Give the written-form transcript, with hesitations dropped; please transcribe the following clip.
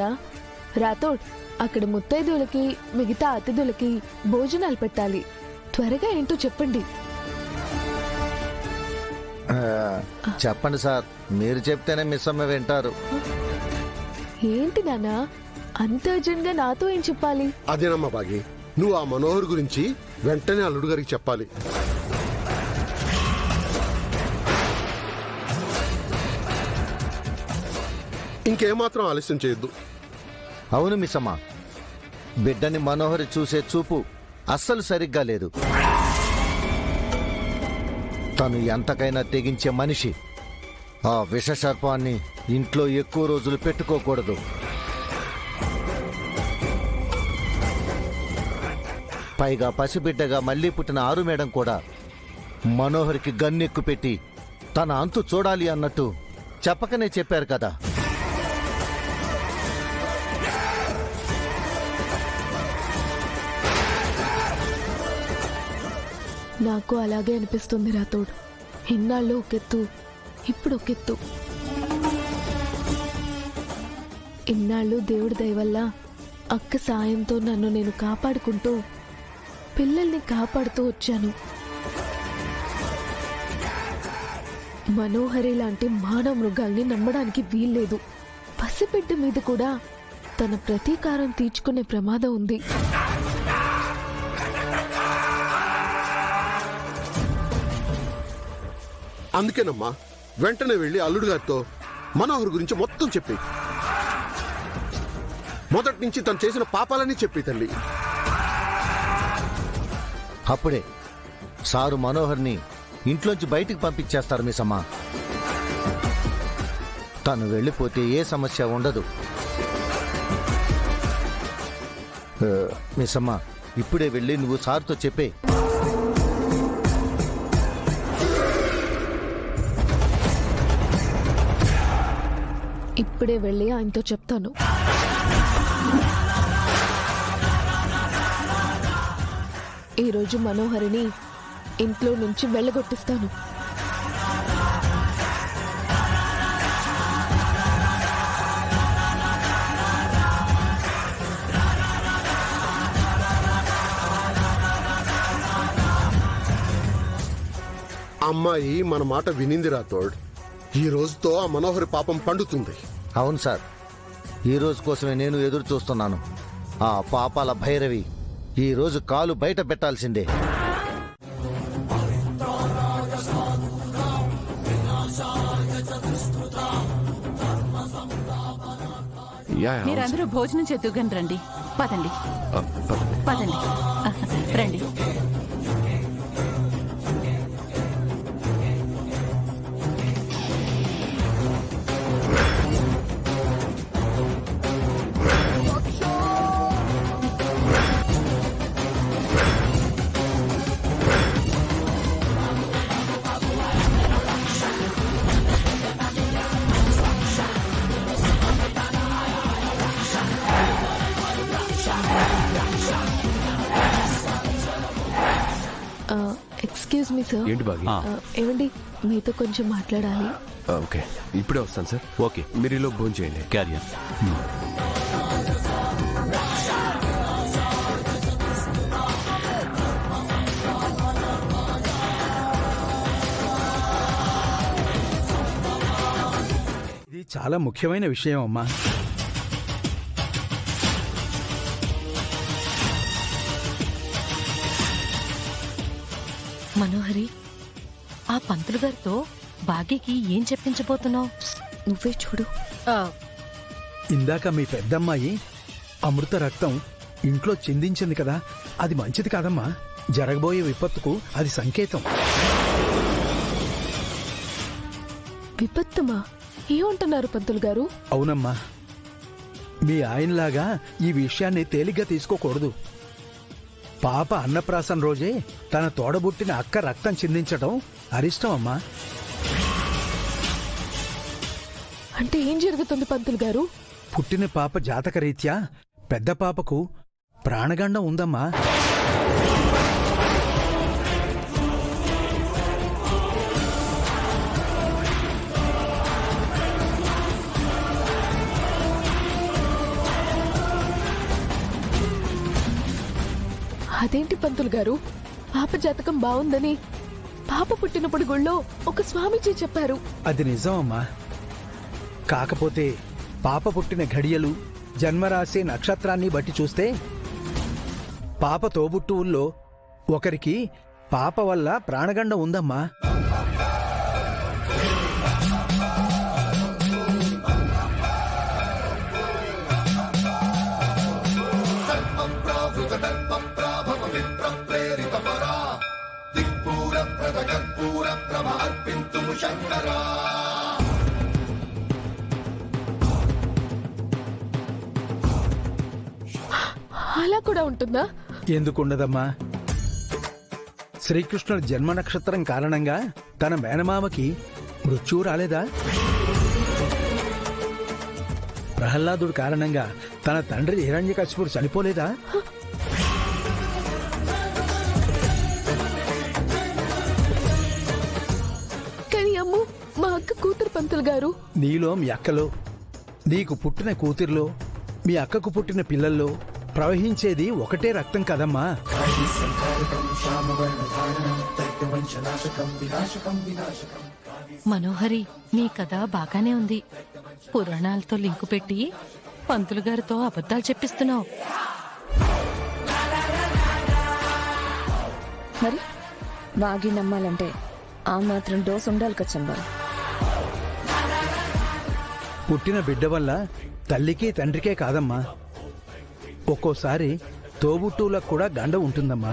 నానా. రాథోడ్, అక్కడ ముత్తైదువులకి మిగతా అతిథులకి భోజనాలు పెట్టాలి. త్వరగా ఏంటో చెప్పండి. చెప్పండి సార్, మీరు చెప్తేనే మిస్ అమ్మ వింటారు. ఏంటి నానా, అంత అర్జెంట్ గా నాతో ఏం చెప్పాలి? అదేనమ్మా బాగి, నువ్వు ఆ మనోహర్ గురించి వెంటనే అల్లుడు గారికి చెప్పాలి. ఇంకేమాత్రం ఆలస్యం చేయొద్దు. అవును మిస్ అమ్మ, బిడ్డని మనోహరి చూసే చూపు అస్సలు సరిగ్గా లేదు. తను ఎంతకైనా తెగించే మనిషి. ఆ విషసర్పాన్ని ఇంట్లో ఎక్కువ రోజులు పెట్టుకోకూడదు. పైగా పసిబిడ్డగా మళ్లీ పుట్టిన ఆరు మేడం కూడా మనోహరికి గన్నెక్కు పెట్టి తన అంతు చూడాలి అన్నట్టు చెప్పకనే చెప్పారు కదా. నాకు అలాగే అనిపిస్తుంది రాథోడ్. ఇన్నాళ్ళు ఒకెత్తు, ఇప్పుడు ఒకెత్తు. ఇన్నాళ్ళు దేవుడి దయ వల్ల అక్క సాయంతో నన్ను నేను కాపాడుకుంటూ పిల్లల్ని కాపాడుతూ వచ్చాను. మనోహరి లాంటి మానవ మృగాల్ని నమ్మడానికి వీల్లేదు. పసిబిడ్డ మీద కూడా తన ప్రతీకారం తీర్చుకునే ప్రమాదం ఉంది. అందుకేనమ్మా వెంటనే వెళ్లి అల్లుడు గారితో మనోహర్ గురించి మొత్తం చెప్పి, మొదటి నుంచి తను చేసిన పాపాలని చెప్పి తల్లి. అప్పుడే సారు మనోహర్ని ఇంట్లోంచి బయటికి పంపించేస్తారు మిసమ్మ. తను వెళ్ళిపోతే ఏ సమస్య ఉండదు. మిసమ్మ, ఇప్పుడే వెళ్ళి నువ్వు సార్తో చెప్పే. ఇప్పుడే వెళ్ళి ఆయనతో చెప్తాను. ఈరోజు మనోహరిని ఇంట్లో నుంచి వెళ్ళగొట్టిస్తాను. అమ్మాయి మన మాట వినింది రాథోడ్. ఈ రోజుతో ఆ మనోహరి పాపం పండుతుంది. అవును సార్, ఈ రోజు కోసమే నేను ఎదురు చూస్తున్నాను. ఆ పాపాల భైరవి ఈ రోజు కాలు బయట పెట్టాల్సిందే. మీరందరూ భోజనం చేద్దుగాని రండి. పదండి పదండి, రండి. Excuse me sir. ఏంటి బాగి? ఏమండి, మీతో కొంచెం మాట్లాడాలి. ఓకే, ఇప్పుడే వస్తాను సార్. ఓకే, మీరు ఈలో భోజనం చేయండి. క్యారియర్. ఇది చాలా ముఖ్యమైన విషయం అమ్మా. మనోహరి, ఆ పంతులు గారితో భాగ్యకి ఏం చెప్పించబోతున్నావు? నువ్వే చూడు. ఇందాక మీ పెద్దమ్మాయి అమృత రక్తం ఇంట్లో చిందించింది కదా, అది మంచిది కాదమ్మా. జరగబోయే విపత్తుకు అది సంకేతం. విపత్తుమా? ఏమంటున్నారు పంతులు గారు? అవునమ్మా, మీ ఆయనలాగా ఈ విషయాన్ని తేలిగ్గా తీసుకోకూడదు. పాప అన్నప్రాసన రోజే తన తోడబుట్టిన అక్క రక్తం చిందించడం అరిష్టం అమ్మా. అంటే ఏం జరుగుతుంది పంతులు గారు? పుట్టిన పాప జాతకరీత్యా పెద్ద పాపకు ప్రాణగండం ఉందమ్మా. అదేంటి పంతులు గారు, పాప జాతకం బాగుందని పాప పుట్టినప్పుడు గుళ్ళో ఒక స్వామీజీ చెప్పారు. అది నిజమమ్మా. కాకపోతే పాప పుట్టిన ఘడియలు, జన్మరాశి, నక్షత్రాన్ని బట్టి చూస్తే పాప తోబుట్టువుల్లో ఒకరికి పాప వల్ల ప్రాణగండం ఉందమ్మా. అలా కూడా ఉంటుందా? ఎందుకుండదమ్మా? శ్రీకృష్ణుడి జన్మ నక్షత్రం కారణంగా తన మేనమామకి మృత్యువు రాలేదా? ప్రహ్లాదుడి కారణంగా తన తండ్రి హిరణ్యకశిపుడు చనిపోలేదా? కానీ అమ్ము, మా అక్క కూతురు పంతులు గారు. నీలో మీ అక్కలో, నీకు పుట్టిన కూతురిలో, మీ అక్కకు పుట్టిన పిల్లల్లో ప్రవహించేది ఒకటే రక్తం కదమ్మా. మనోహరి, నీ కథ బాగానే ఉంది. పురాణాలతో లింకు పెట్టి పంతులు గారితో అబద్ధాలు చెప్పిస్తున్నావు. మరి బాగి నమ్మాలంటే ఆ మాత్రం డోస్ ఉండాలి కచ్చంబా. పుట్టిన బిడ్డ వల్ల తల్లికి తండ్రికే కాదమ్మా, ఒక్కోసారి తోబుట్టువులకు కూడా గండ ఉంటుందమ్మా.